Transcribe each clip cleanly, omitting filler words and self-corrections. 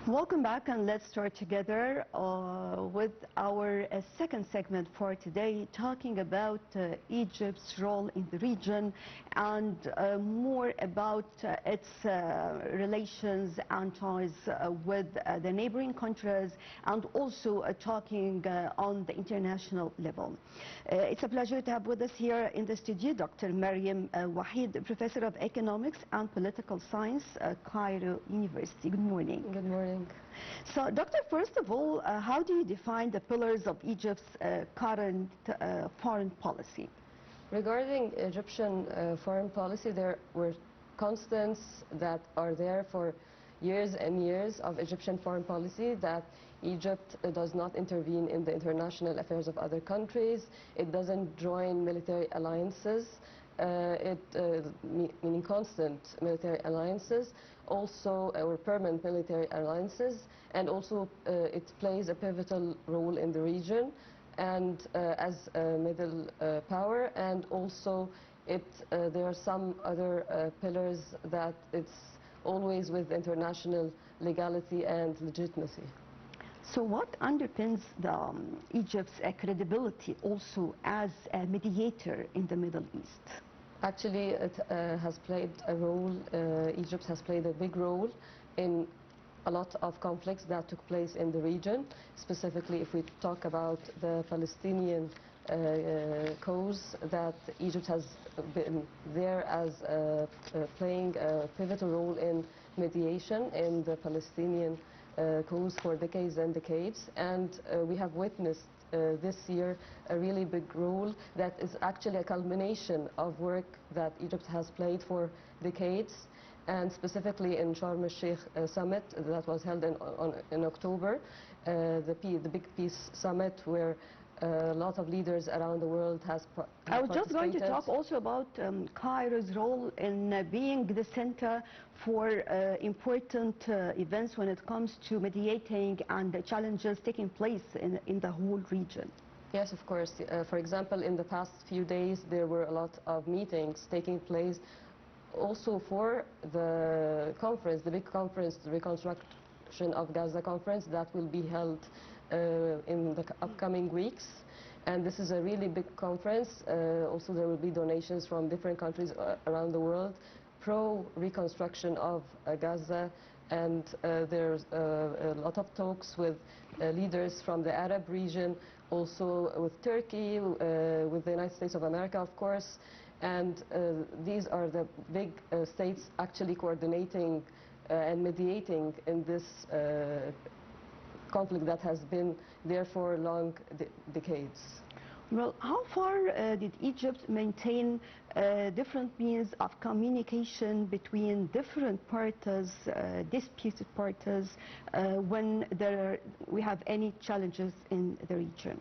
Welcome back, and let's start together with our second segment for today, talking about Egypt's role in the region and more about its relations and ties with the neighboring countries, and also talking on the international level. It's a pleasure to have with us here in the studio Dr. Mariam Waheed, Professor of Economics and Political Science at Cairo University. Good morning. Good morning. So, Doctor, first of all, how do you define the pillars of Egypt's current foreign policy? Regarding Egyptian foreign policy, there were constants that are there for years and years of Egyptian foreign policy, that Egypt does not intervene in the international affairs of other countries, it doesn't join military alliances, meaning constant military alliances, also or permanent military alliances, and also it plays a pivotal role in the region and as a middle power, and also there are some other pillars that it's always with international legality and legitimacy. So what underpins Egypt's credibility also as a mediator in the Middle East? Actually, it has played a role, Egypt has played a big role in a lot of conflicts that took place in the region. Specifically, if we talk about the Palestinian cause, that Egypt has been there as playing a pivotal role in mediation in the Palestinian cause for decades and decades. And we have witnessed this year a really big role that is actually a culmination of work that Egypt has played for decades, and specifically in Sharm el-Sheikh summit that was held in October, the big peace summit, where a lot of leaders around the world have participated. I was just going to talk also about Cairo's role in being the center for important events when it comes to mediating and the challenges taking place in the whole region. Yes, of course. For example, in the past few days, there were a lot of meetings taking place also for the conference, the big conference, the Reconstruction of Gaza conference that will be held in the upcoming weeks. And this is a really big conference. Also, there will be donations from different countries around the world pro-reconstruction of Gaza, and there's a lot of talks with leaders from the Arab region, also with Turkey, with the United States of America, of course. And these are the big states actually coordinating and mediating in this conflict that has been there for long decades. Well, how far did Egypt maintain different means of communication between different parties, disputed parties, when we have any challenges in the region?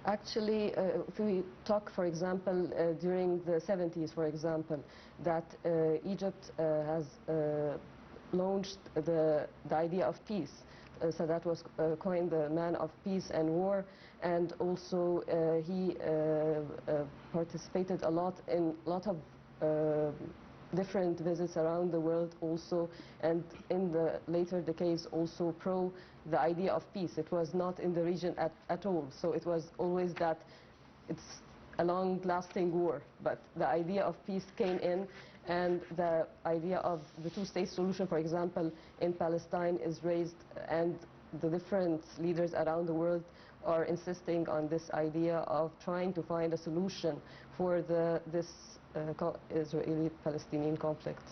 Actually, if we talk, for example, during the 70s, for example, that Egypt has launched the idea of peace. So that was coined the man of peace and war, and also he participated a lot in a lot of different visits around the world also, and in the later decades also pro the idea of peace. It was not in the region at all, so it was always that it's a long-lasting war, but the idea of peace came in, and the idea of the two-state solution, for example, in Palestine is raised, and the different leaders around the world are insisting on this idea of trying to find a solution for this Israeli-Palestinian conflict.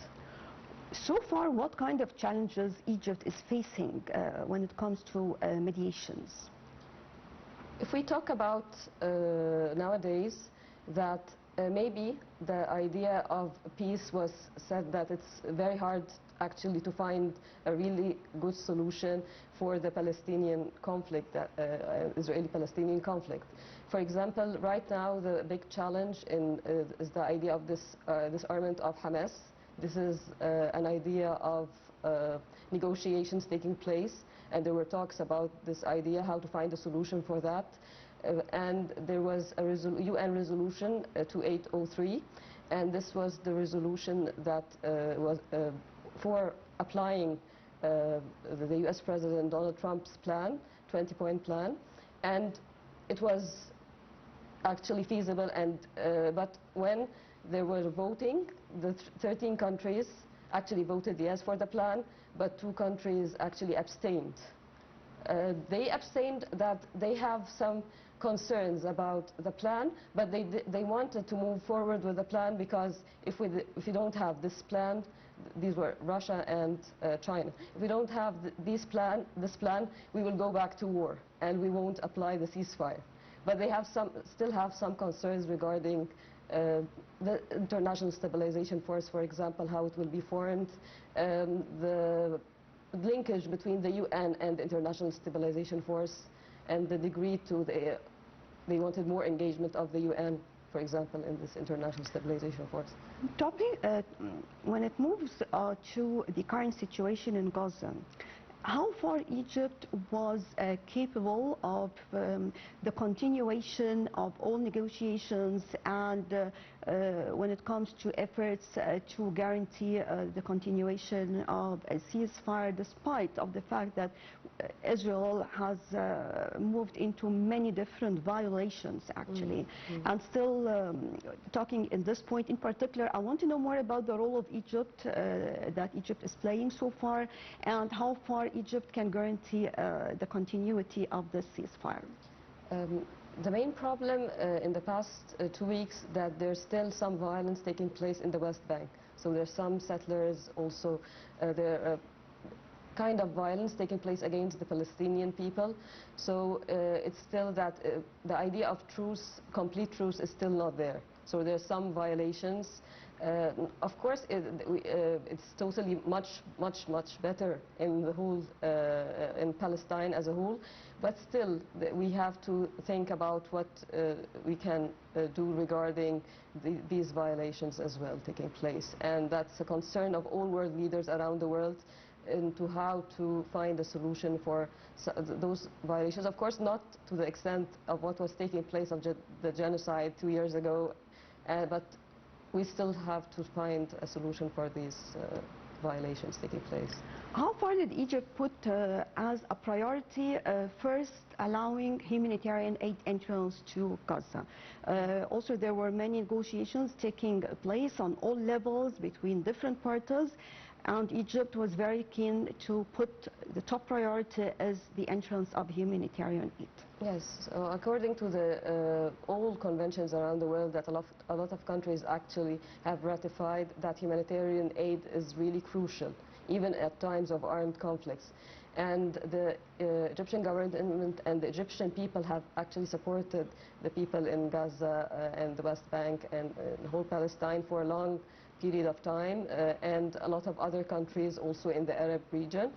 So far, what kind of challenges Egypt is facing when it comes to mediations? If we talk about nowadays, that maybe the idea of peace was said that it's very hard actually to find a really good solution for the Palestinian conflict, Israeli-Palestinian conflict. For example, right now the big challenge is the idea of this disarmament of Hamas. This is an idea of negotiations taking place, and there were talks about this idea, how to find a solution for that. And there was a UN resolution 2803, and this was the resolution that was for applying the US President Donald Trump's plan, 20-point plan, and it was actually feasible. And but when they were voting, the 13 countries actually voted yes for the plan, but 2 countries actually abstained. They abstained that they have some concerns about the plan, but they wanted to move forward with the plan, because if we don't have this plan, these were Russia and China. If we don't have this plan, we will go back to war and we won't apply the ceasefire. But they have still have some concerns regarding the International Stabilization Force, for example, how it will be formed, the linkage between the UN and the International Stabilization Force, and the degree to they wanted more engagement of the UN, for example, in this International Stabilization Force. When it moves to the current situation in Gaza, how far Egypt was capable of the continuation of all negotiations, and when it comes to efforts to guarantee the continuation of a ceasefire, despite of the fact that Israel has moved into many different violations, actually. And still talking in this point in particular, I want to know more about the role of Egypt that Egypt is playing so far, and how far Egypt can guarantee the continuity of the ceasefire. The main problem in the past 2 weeks that there's still some violence taking place in the West Bank. So there's some settlers also, there kind of violence taking place against the Palestinian people. So it's still that the idea of truce, complete truce, is still not there. So there's some violations. Of course, it's totally much better in the whole, in Palestine as a whole, but still we have to think about what we can do regarding these violations as well taking place. And that's a concern of all world leaders around the world, into how to find a solution for those violations. Of course, not to the extent of what was taking place of the genocide 2 years ago, but we still have to find a solution for these violations taking place. How far did Egypt put as a priority first allowing humanitarian aid entrance to Gaza? Also, there were many negotiations taking place on all levels between different parties, and Egypt was very keen to put the top priority as the entrance of humanitarian aid. Yes, so according to the all conventions around the world that a lot of countries actually have ratified, that humanitarian aid is really crucial, even at times of armed conflicts. And the Egyptian government and the Egyptian people have actually supported the people in Gaza and the West Bank and the whole Palestine for a long period of time, and a lot of other countries also in the Arab region.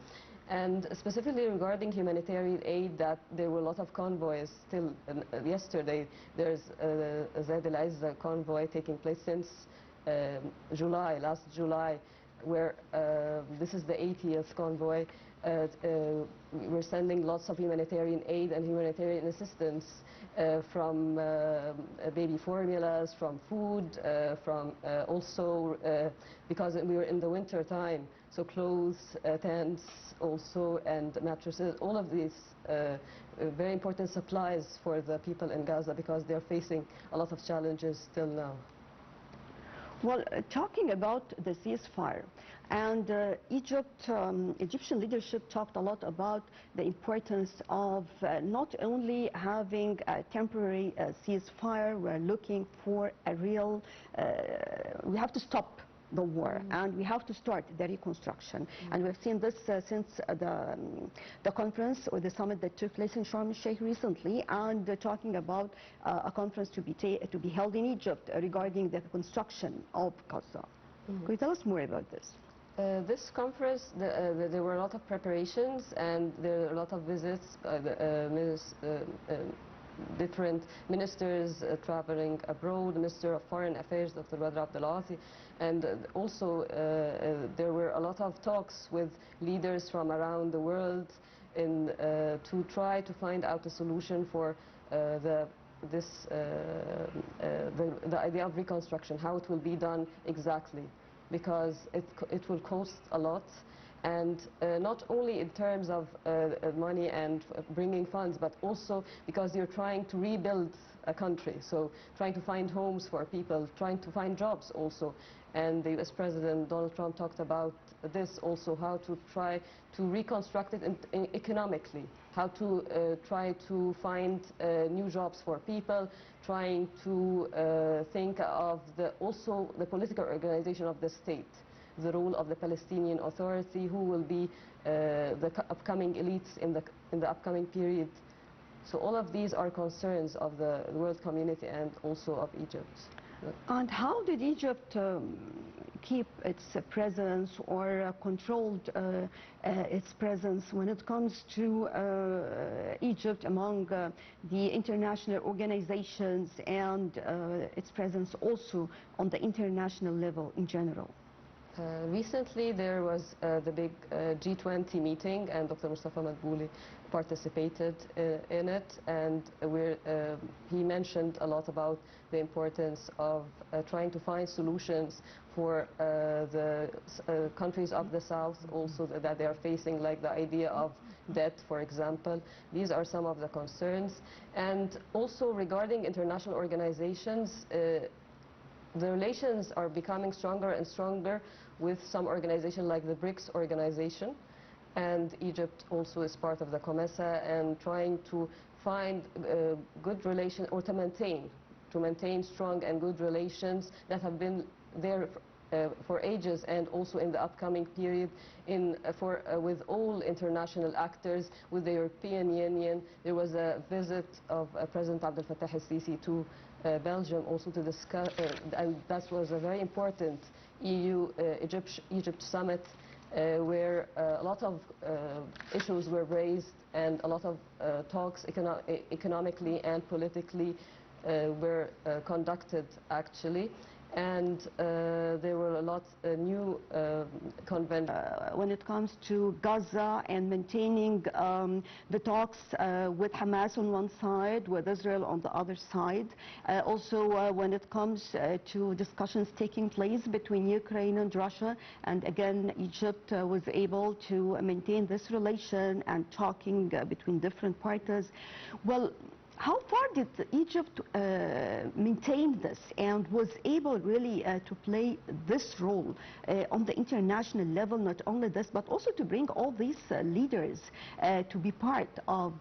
And specifically regarding humanitarian aid, that there were a lot of convoys still. Yesterday there's a Zaid al-Izza convoy taking place since last July, where this is the 80th convoy. We're sending lots of humanitarian aid and humanitarian assistance, from baby formulas, from food, from also because we were in the winter time, so clothes, tents also, and mattresses, all of these very important supplies for the people in Gaza, because they're facing a lot of challenges still now. Well, talking about the ceasefire, and Egyptian leadership talked a lot about the importance of not only having a temporary ceasefire. We're looking for a real, we have to stop the war, and we have to start the reconstruction. And we've seen this since the conference or the summit that took place in Sharm el-Sheikh recently, and talking about a conference to be held in Egypt regarding the construction of Gaza. Could you tell us more about this? This conference, there were a lot of preparations, and there were a lot of visits, different ministers traveling abroad, Minister of Foreign Affairs, Dr. Badr Abdelati, and also there were a lot of talks with leaders from around the world to try to find out a solution for the idea of reconstruction, how it will be done exactly, because it will cost a lot, And not only in terms of money and bringing funds, but also because you're trying to rebuild a country. So trying to find homes for people, trying to find jobs also. And the US President Donald Trump talked about this also, how to try to reconstruct it economically, how to try to find new jobs for people, trying to think of also the political organization of the state, the role of the Palestinian Authority, who will be the upcoming elites in the upcoming period. So all of these are concerns of the world community and also of Egypt. And how did Egypt keep its presence or controlled its presence when it comes to Egypt among the international organizations and its presence also on the international level in general? Recently there was the big G20 meeting, and Dr. Mustafa Madbouli participated in it, and he mentioned a lot about the importance of trying to find solutions for the countries of the South also that they are facing, like the idea of debt, for example. These are some of the concerns. And also regarding international organizations, the relations are becoming stronger and stronger with some organizations like the BRICS organization, and Egypt also is part of the COMESA, and trying to find good relations, or to maintain strong and good relations that have been there for ages, and also in the upcoming period with all international actors, with the European Union. There was a visit of President Abdel Fattah el-Sisi to Belgium also to discuss, and that was a very important EU-Egypt summit where a lot of issues were raised, and a lot of talks economically and politically were conducted actually. And there were a lot new conventions. When it comes to Gaza and maintaining the talks with Hamas on one side, with Israel on the other side. Also when it comes to discussions taking place between Ukraine and Russia, and again Egypt was able to maintain this relation and talking between different parties. Well, how far did Egypt maintain this and was able really to play this role on the international level? Not only this, but also to bring all these leaders to be part of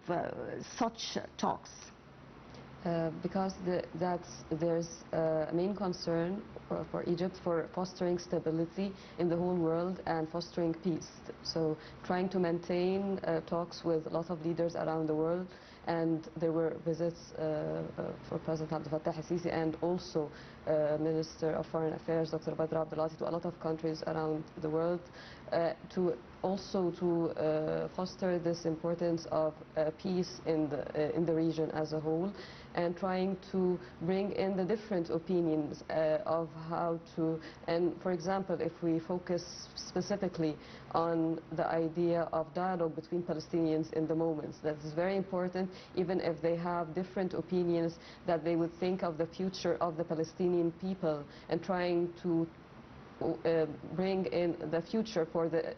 such talks? Because there's a main concern for Egypt for fostering stability in the whole world and fostering peace. So trying to maintain talks with a lot of leaders around the world. And there were visits for President Abdel Fattah el-Sisi and also Minister of Foreign Affairs, Dr. Badr Abdelati, to a lot of countries around the world to foster this importance of peace in the region as a whole, and trying to bring in the different opinions of how to, and for example, if we focus specifically on the idea of dialogue between Palestinians in the moments, that is very important, even if they have different opinions, that they would think of the future of the Palestinian people and trying to bring in the future for the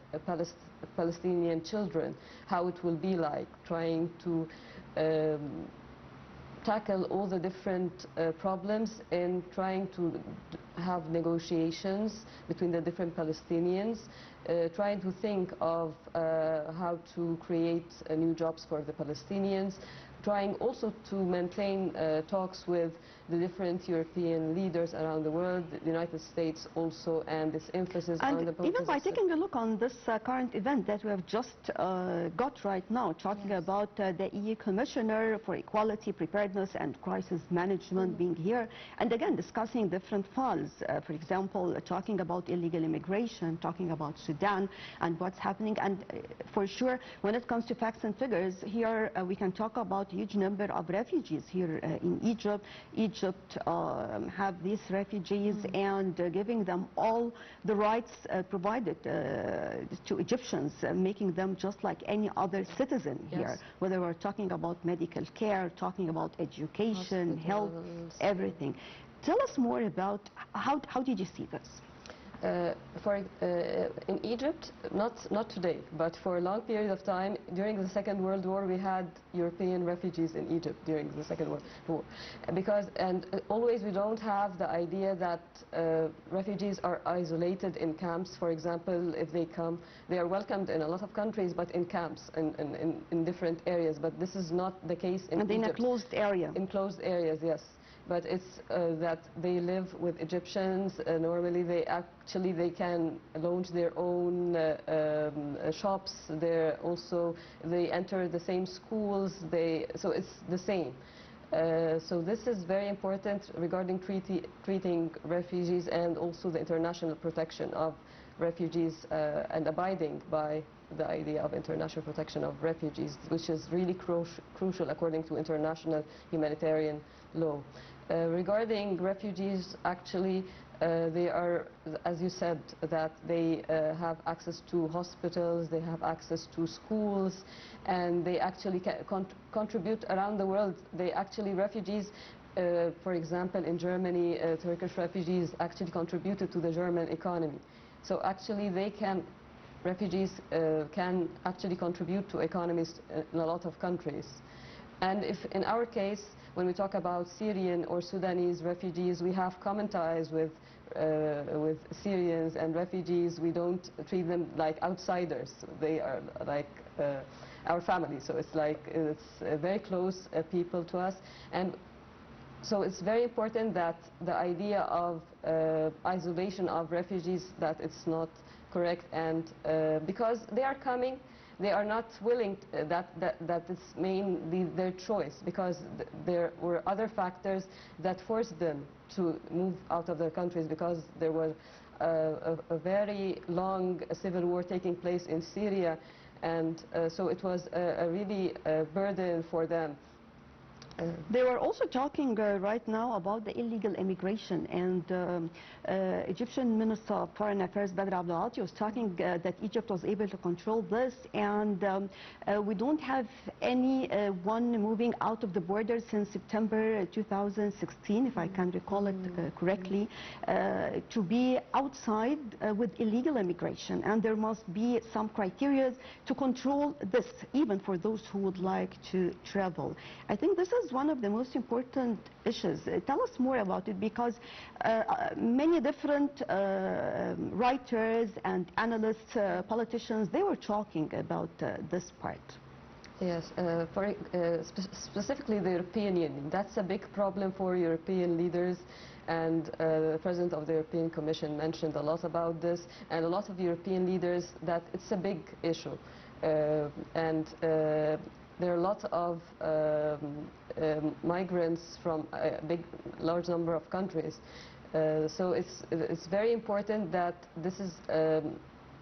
Palestinian children, how it will be like, trying to tackle all the different problems and trying to have negotiations between the different Palestinians, trying to think of how to create new jobs for the Palestinians, trying also to maintain talks with the different European leaders around the world, the United States also, and this emphasis on the... And even by taking a look on this current event that we have just got right now, talking about the EU Commissioner for Equality, Preparedness and Crisis Management being here, and again discussing different files, for example, talking about illegal immigration, talking about Sudan and what's happening. And for sure, when it comes to facts and figures, here we can talk about a huge number of refugees here in Egypt. Egypt have these refugees and giving them all the rights provided to Egyptians, making them just like any other citizen here, whether we're talking about medical care, talking about education, health, everything. Tell us more about how did you see this? In Egypt, not today, but for a long period of time, during the Second World War, we had European refugees in Egypt during the Second World War. Always we don't have the idea that refugees are isolated in camps. For example, if they come, they are welcomed in a lot of countries, but in camps, in different areas. But this is not the case in Egypt. And in a closed area. In closed areas, yes. But it's that they live with Egyptians. Normally, they can launch their own shops. They enter the same schools. So it's the same. So this is very important regarding treating refugees and also the international protection of refugees and abiding by the idea of international protection of refugees, which is really crucial according to international humanitarian law. Regarding refugees, actually, they are, as you said, that they have access to hospitals, they have access to schools, and they actually contribute around the world. Refugees, for example, in Germany, Turkish refugees actually contributed to the German economy. So actually, refugees can actually contribute to economies in a lot of countries. And if in our case, when we talk about Syrian or Sudanese refugees, we have common ties with Syrians and refugees. We don't treat them like outsiders. They are like our family. So it's very close people to us. And so it's very important that the idea of isolation of refugees, that it's not correct, and because they are coming, they are not willing that it's mainly their choice, because there were other factors that forced them to move out of their countries, because there was a very long civil war taking place in Syria, and so it was a really burden for them. They were also talking right now about the illegal immigration, and Egyptian Minister of Foreign Affairs Badr Abdulati was talking that Egypt was able to control this, and we don't have anyone moving out of the border since September 2016, if I can recall it correctly, to be outside with illegal immigration, and there must be some criteria to control this, even for those who would like to travel. I think this is one of the most important issues. Tell us more about it, because many different writers and analysts, politicians, they were talking about this part. Yes, specifically the European Union. That's a big problem for European leaders, and the President of the European Commission mentioned a lot about this, and a lot of European leaders, that it's a big issue. There are a lot of migrants from a large number of countries. So it's very important that this is,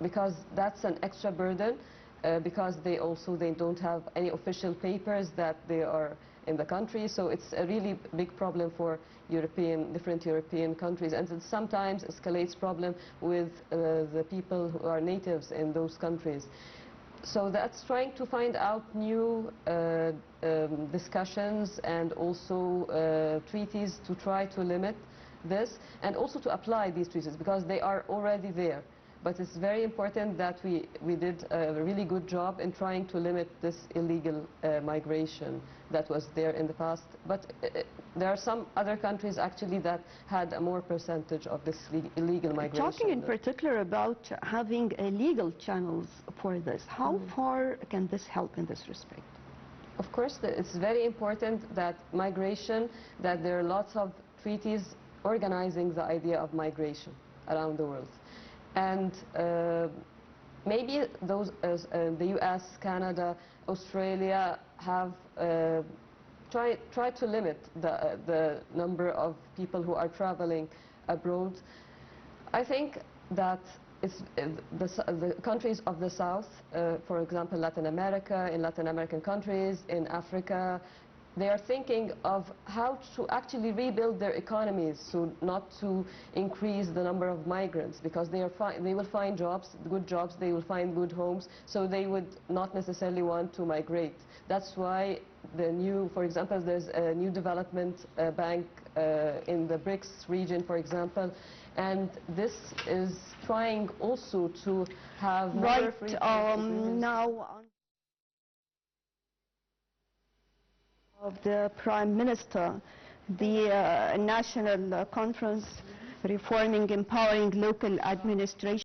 because that's an extra burden, because they don't have any official papers that they are in the country. So it's a really big problem for different European countries, and it sometimes escalates problem with the people who are natives in those countries. So that's trying to find out new discussions and also treaties to try to limit this, and also to apply these treaties, because they are already there. But it's very important that we did a really good job in trying to limit this illegal migration that was there in the past. But there are some other countries actually that had a more percentage of this illegal migration. Talking in particular about having legal channels for this, how far can this help in this respect? Of course, it's very important that migration, that there are lots of treaties organizing the idea of migration around the world. And maybe those, the US, Canada, Australia have tried to limit the number of people who are traveling abroad. I think that it's the countries of the South, for example, in Latin American countries, in Africa, they are thinking of how to actually rebuild their economies, so not to increase the number of migrants, because they will find jobs, good jobs, they will find good homes, so they would not necessarily want to migrate. That's why the new, for example, there's a new development bank in the BRICS region, for example, and this is trying also to have more free trade agreements. Now of the Prime Minister, the National Conference Reforming Empowering Local Administration